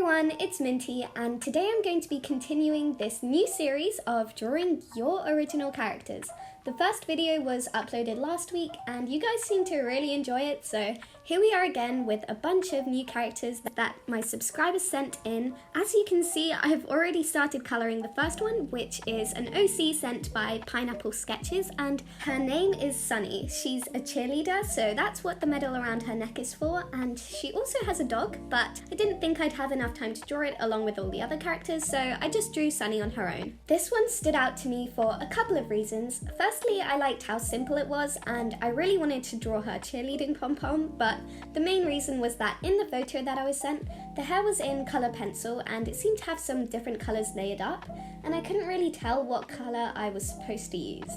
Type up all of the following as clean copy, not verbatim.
everyone, it's Minty, and today I'm going to be continuing this new series of drawing your original characters. The first video was uploaded last week and you guys seem to really enjoy it, so here we are again with a bunch of new characters that my subscribers sent in. As you can see, I've already started colouring the first one, which is an OC sent by Pineapple Sketches, and her name is Sunny. She's a cheerleader, so that's what the medal around her neck is for, and she also has a dog, but I didn't think I'd have enough time to draw it along with all the other characters, so I just drew Sunny on her own. This one stood out to me for a couple of reasons. Firstly, I liked how simple it was, and I really wanted to draw her cheerleading pom-pom, but the main reason was that in the photo that I was sent, the hair was in colour pencil and it seemed to have some different colours layered up, and I couldn't really tell what colour I was supposed to use.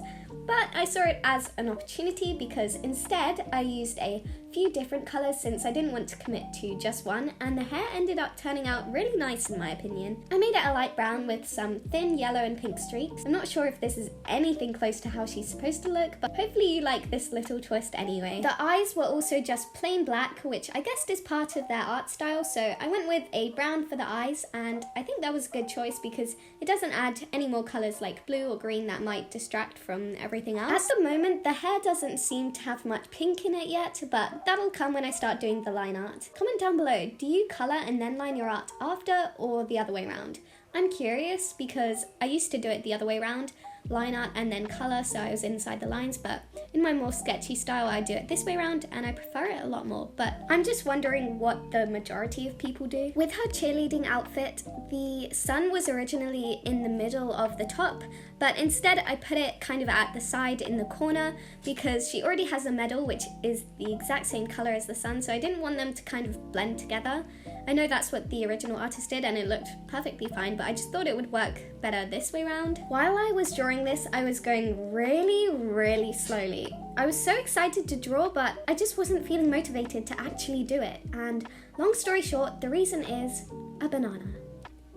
But I saw it as an opportunity because instead I used a few different colours since I didn't want to commit to just one, and the hair ended up turning out really nice in my opinion. I made it a light brown with some thin yellow and pink streaks. I'm not sure if this is anything close to how she's supposed to look, but hopefully you like this little twist anyway. The eyes were also just plain black, which I guessed is part of their art style, so I went with a brown for the eyes, and I think that was a good choice because it doesn't add any more colours like blue or green that might distract from everything else. At the moment, the hair doesn't seem to have much pink in it yet, but that'll come when I start doing the line art. Comment down below, do you colour and then line your art after, or the other way around? I'm curious because I used to do it the other way around, line art and then colour so I was inside the lines, but in my more sketchy style I do it this way around and I prefer it a lot more, but I'm just wondering what the majority of people do. With her cheerleading outfit, the sun was originally in the middle of the top, but instead I put it kind of at the side in the corner because she already has a medal which is the exact same colour as the sun, so I didn't want them to kind of blend together. I know that's what the original artist did and it looked perfectly fine, but I just thought it would work better this way around. While I was drawing this, I was going really slowly. I was so excited to draw, but I just wasn't feeling motivated to actually do it. And long story short, the reason is a banana.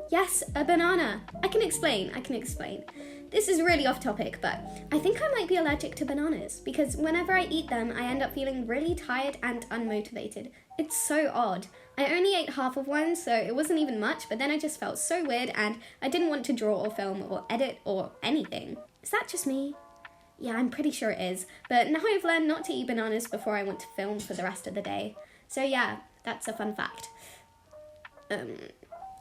Yes, a banana. I can explain. This is really off topic, but I think I might be allergic to bananas because whenever I eat them, I end up feeling really tired and unmotivated. It's so odd. I only ate half of one, so it wasn't even much, but then I just felt so weird and I didn't want to draw or film or edit or anything. Is that just me? Yeah, I'm pretty sure it is, but now I've learned not to eat bananas before I want to film for the rest of the day. So yeah, that's a fun fact.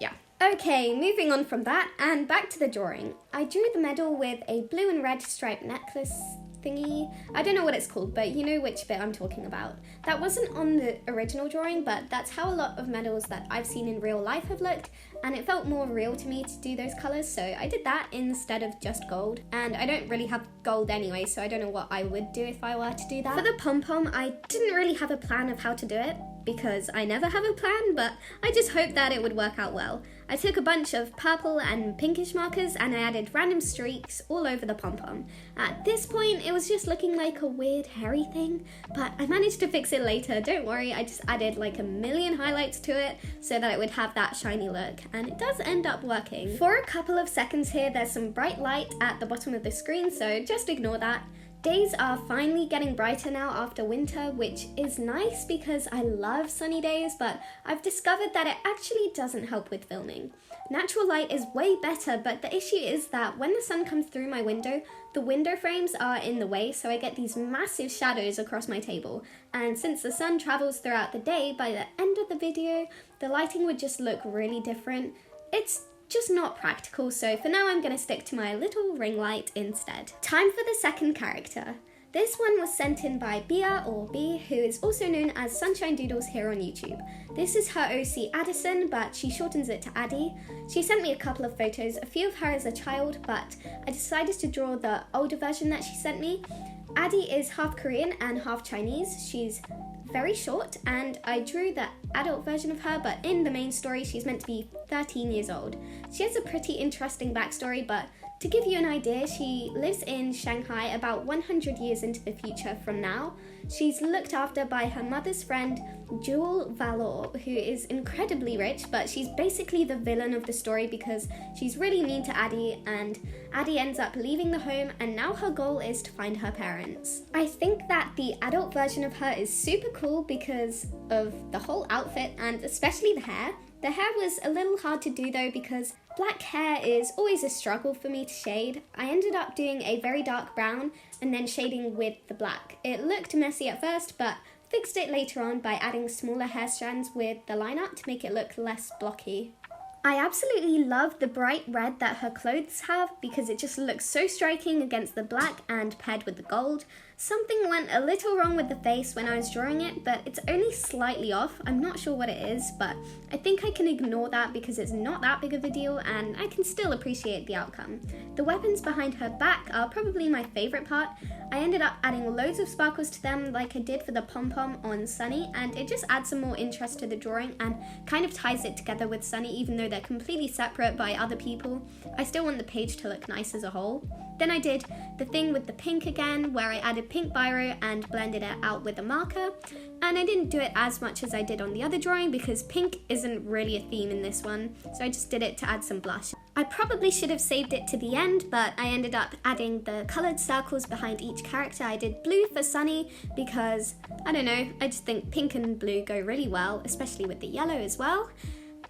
Yeah. Okay, moving on from that and back to the drawing. I drew the medal with a blue and red striped necklace thingy. I don't know what it's called, but you know which bit I'm talking about. That wasn't on the original drawing, but that's how a lot of medals that I've seen in real life have looked, and it felt more real to me to do those colours, so I did that instead of just gold. And I don't really have gold anyway, so I don't know what I would do if I were to do that. For the pom-pom, I didn't really have a plan of how to do it, because I never have a plan, but I just hoped that it would work out well. I took a bunch of purple and pinkish markers and I added random streaks all over the pom-pom. At this point, it was just looking like a weird hairy thing, but I managed to fix it later, don't worry. I just added like a million highlights to it so that it would have that shiny look, and it does end up working. For a couple of seconds here, there's some bright light at the bottom of the screen, so just ignore that. Days are finally getting brighter now after winter, which is nice because I love sunny days, but I've discovered that it actually doesn't help with filming. Natural light is way better, but the issue is that when the sun comes through my window, the window frames are in the way, so I get these massive shadows across my table. And since the sun travels throughout the day, by the end of the video, the lighting would just look really different. It's just not practical, so for now I'm going to stick to my little ring light instead. Time for the second character. This one was sent in by Bia or B, who is also known as Sunshine Doodles here on YouTube. This is her OC Addison, but she shortens it to Addie. She sent me a couple of photos, a few of her as a child, but I decided to draw the older version that she sent me. Addie is half Korean and half Chinese. She's very short, and I drew the adult version of her, but in the main story she's meant to be 13 years old. She has a pretty interesting backstory, but to give you an idea, she lives in Shanghai about 100 years into the future from now. She's looked after by her mother's friend, Jewel Valor, who is incredibly rich, but she's basically the villain of the story because she's really mean to Addie, and Addie ends up leaving the home, and now her goal is to find her parents. I think that the adult version of her is super cool because of the whole outfit and especially the hair. The hair was a little hard to do though because black hair is always a struggle for me to shade. I ended up doing a very dark brown and then shading with the black. It looked messy at first, but fixed it later on by adding smaller hair strands with the line art to make it look less blocky. I absolutely love the bright red that her clothes have because it just looks so striking against the black and paired with the gold. Something went a little wrong with the face when I was drawing it, but it's only slightly off. I'm not sure what it is, but I think I can ignore that because it's not that big of a deal and I can still appreciate the outcome. The weapons behind her back are probably my favourite part. I ended up adding loads of sparkles to them like I did for the pom-pom on Sunny, and it just adds some more interest to the drawing and kind of ties it together with Sunny even though they're completely separate by other people. I still want the page to look nice as a whole. Then I did the thing with the pink again, where I added pink biro and blended it out with a marker. And I didn't do it as much as I did on the other drawing because pink isn't really a theme in this one, so I just did it to add some blush. I probably should have saved it to the end, but I ended up adding the coloured circles behind each character. I did blue for Sunny because, I don't know, I just think pink and blue go really well, especially with the yellow as well.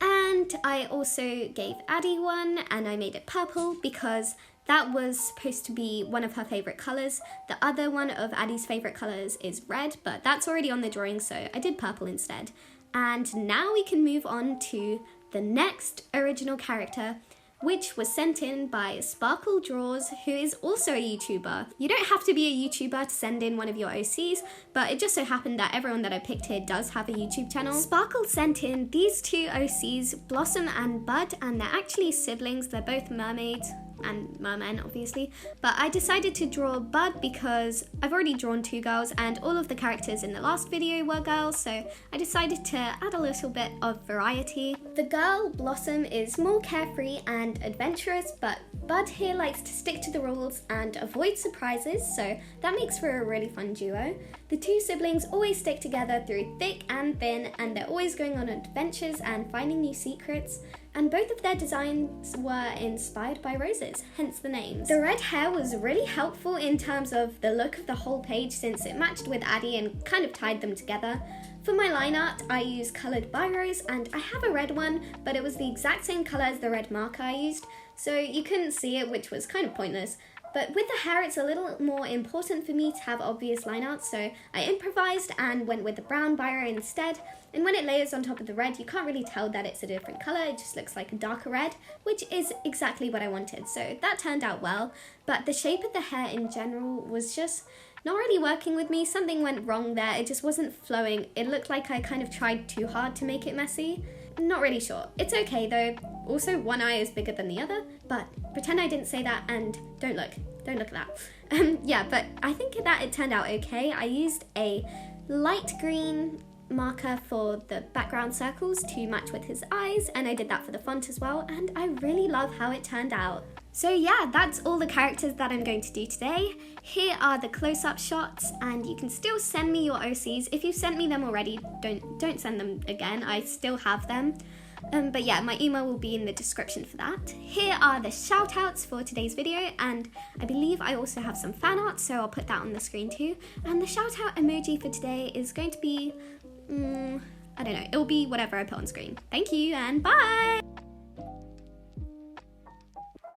And I also gave Addie one and I made it purple because that was supposed to be one of her favourite colours. The other one of Addie's favourite colours is red, but that's already on the drawing, so I did purple instead. And now we can move on to the next original character, which was sent in by Sparkle Draws, who is also a YouTuber. You don't have to be a YouTuber to send in one of your OCs, but it just so happened that everyone that I picked here does have a YouTube channel. Sparkle sent in these two OCs, Blossom and Bud, and they're actually siblings. They're both mermaids and mermen, obviously, but I decided to draw Bud because I've already drawn two girls and all of the characters in the last video were girls, so I decided to add a little bit of variety. The girl, Blossom, is more carefree and adventurous, but Bud here likes to stick to the rules and avoid surprises, so that makes for a really fun duo. The two siblings always stick together through thick and thin, and they're always going on adventures and finding new secrets. And both of their designs were inspired by roses, hence the names. The red hair was really helpful in terms of the look of the whole page since it matched with Addie and kind of tied them together. For my line art, I used coloured biros, and I have a red one, but it was the exact same colour as the red marker I used, so you couldn't see it, which was kind of pointless. But with the hair, it's a little more important for me to have obvious line art, so I improvised and went with the brown biro instead. And when it layers on top of the red, you can't really tell that it's a different colour, it just looks like a darker red, which is exactly what I wanted, so that turned out well. But the shape of the hair in general was just not really working with me. Something went wrong there, it just wasn't flowing. It looked like I kind of tried too hard to make it messy. Not really sure. It's okay though. Also, one eye is bigger than the other, but pretend I didn't say that and don't look at that. Yeah, but I think that it turned out okay. I used a light green marker for the background circles to match with his eyes, and I did that for the font as well, and I really love how it turned out. So yeah, that's all the characters that I'm going to do today. Here are the close-up shots, and you can still send me your OCs. If you've sent me them already, don't send them again, I still have them. But yeah, my email will be in the description for that. Here are the shout-outs for today's video, and I believe I also have some fan art, so I'll put that on the screen too. And the shout-out emoji for today is going to be, I don't know, it'll be whatever I put on screen. Thank you, and bye!